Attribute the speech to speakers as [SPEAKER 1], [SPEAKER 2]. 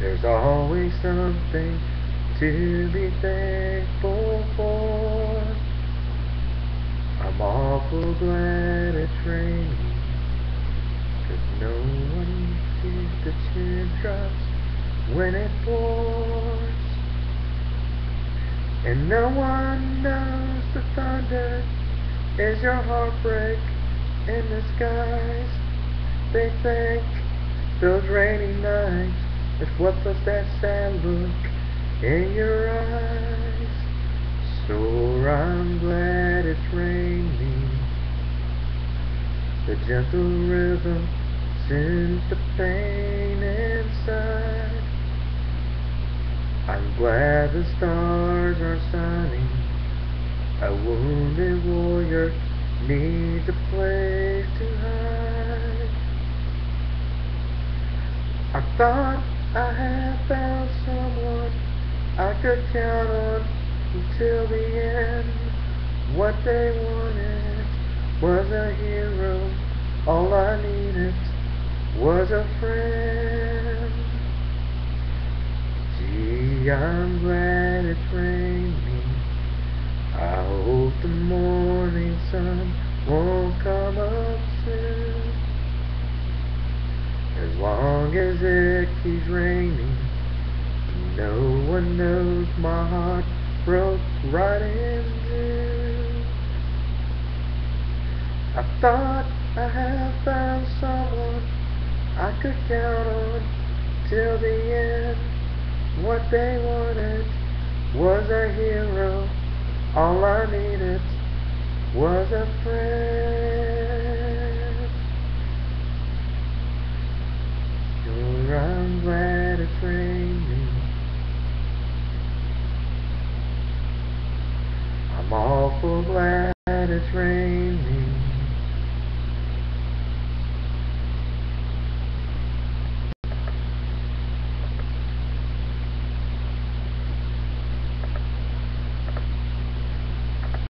[SPEAKER 1] There's always something to be thankful for. I'm awful glad it's raining, 'cause no one sees the teardrops when it pours. And no one knows the thunder is your heartbreak in the skies. They think those rainy nights is what puts that sad look in your eyes. So I'm glad it's raining. The gentle rhythm soothes the pain inside. I'm glad the stars are shining. A wounded warrior needs a place to hide. I thought I had found someone I could count on until the end. What they wanted was a hero. All I needed was a friend. Gee, I'm glad it's raining. I hope the morning sun won't come up soon. As long as it keeps raining, no one knows my heart broke right in two. I thought I had found someone I could count on till the end. What they wanted was a hero. All I needed was a friend. Sure, I'm glad it's raining. I'm awful glad it's raining.